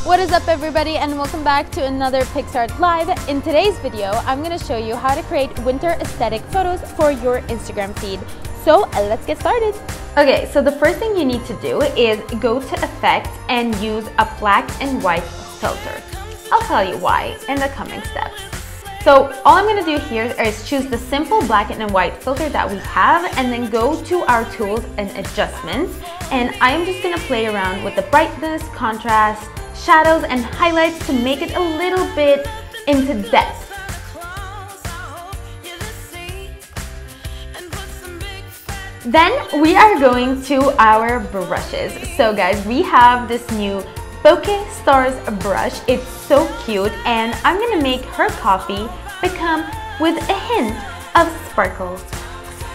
What is up everybody, and welcome back to another PicsArt Live. In today's video, I'm going to show you how to create winter aesthetic photos for your Instagram feed. So let's get started. Okay, so the first thing you need to do is go to Effects and use a black and white filter. I'll tell you why in the coming steps. So all I'm going to do here is choose the simple black and white filter that we have, and then go to our tools and adjustments, and I'm just going to play around with the brightness, contrast, shadows, and highlights to make it a little bit into depth. Then we are going to our brushes. So guys, we have this new Bokeh Stars brush. It's so cute, and I'm gonna make her coffee become with a hint of sparkles.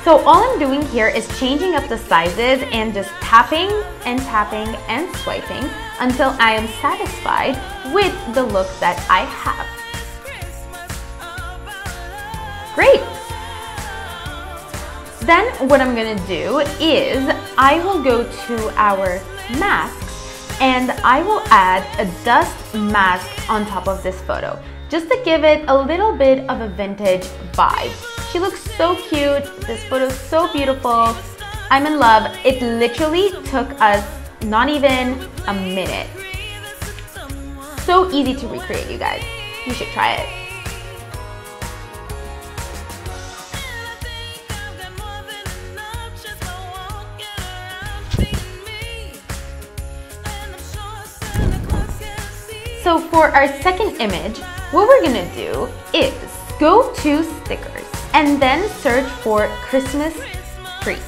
So all I'm doing here is changing up the sizes and just tapping and tapping and swiping until I am satisfied with the look that I have. Great! Then what I'm gonna do is I will go to our masks and I will add a dust mask on top of this photo, just to give it a little bit of a vintage vibe. She looks so cute. This photo is so beautiful. I'm in love. It literally took us not even a minute. So easy to recreate, you guys. You should try it. So for our second image, what we're gonna do is go to stickers and then search for Christmas tree.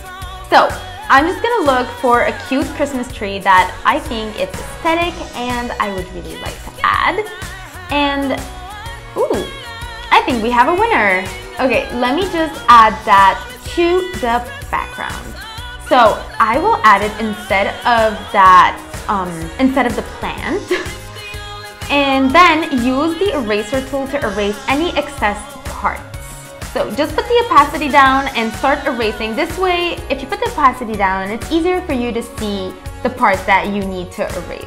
So I'm just gonna look for a cute Christmas tree that I think it's aesthetic and I would really like to add. And ooh, I think we have a winner. Okay, let me just add that to the background. So I will add it instead of that, instead of the plant. And then use the eraser tool to erase any excess parts. So just put the opacity down and start erasing. This way, if you put the opacity down, it's easier for you to see the parts that you need to erase.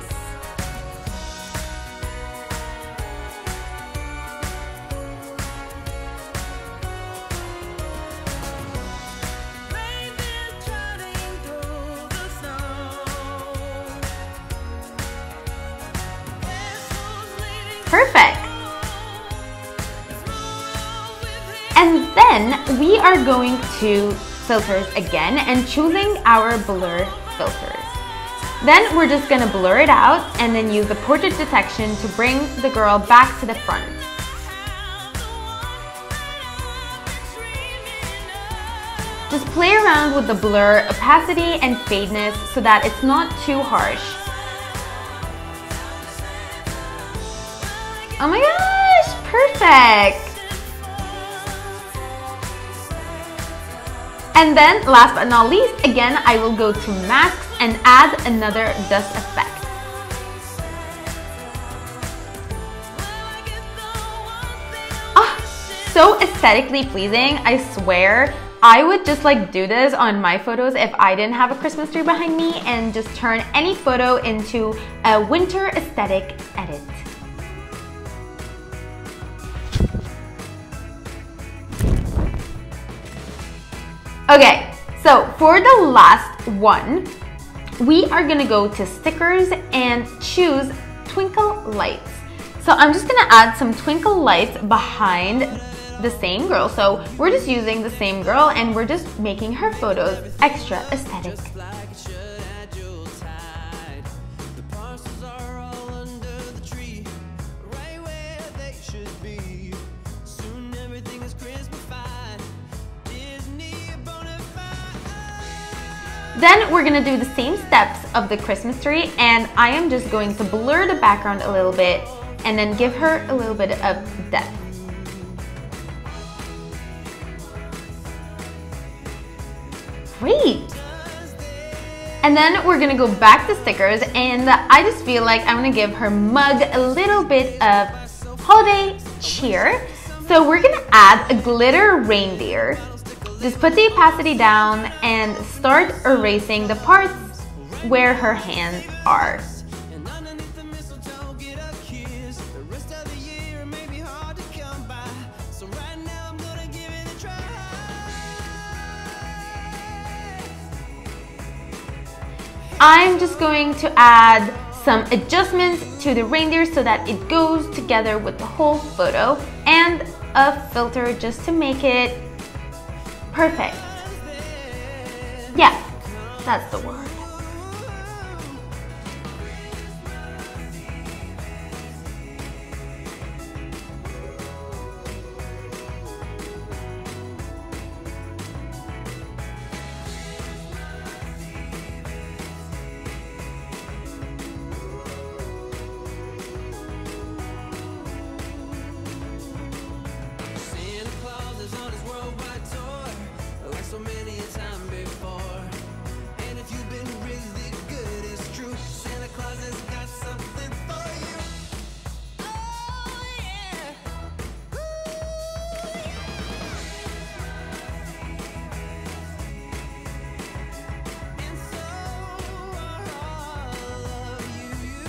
Perfect! And then we are going to filters again and choosing our blur filters. Then we're just gonna blur it out and then use the portrait detection to bring the girl back to the front. Just play around with the blur, opacity, and fadeness so that it's not too harsh. Oh my gosh, perfect! And then last but not least, again, I will go to masks and add another dust effect. Oh, so aesthetically pleasing, I swear. I would just like do this on my photos if I didn't have a Christmas tree behind me, and just turn any photo into a winter aesthetic edit. Okay, so for the last one, we are gonna go to stickers and choose twinkle lights. So I'm just gonna add some twinkle lights behind the same girl. So we're just using the same girl and we're just making her photos extra aesthetic. Then we're gonna do the same steps of the Christmas tree, and I am just going to blur the background a little bit and then give her a little bit of depth. Great! And then we're gonna go back to stickers, and I just feel like I'm gonna give her mug a little bit of holiday cheer. So we're gonna add a glitter reindeer. Just put the opacity down and start erasing the parts where her hands are. I'm just going to add some adjustments to the reindeer so that it goes together with the whole photo, and a filter just to make it perfect. Yeah, that's the word.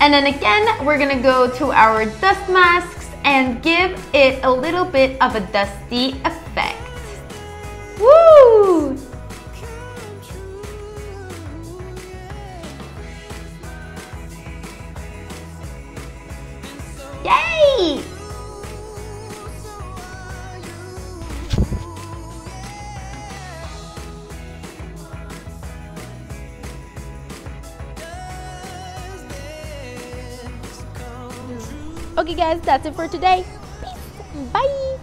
And then again, we're gonna go to our dust masks and give it a little bit of a dusty effect. Woo! Yay! Okay guys, that's it for today. Peace. Bye.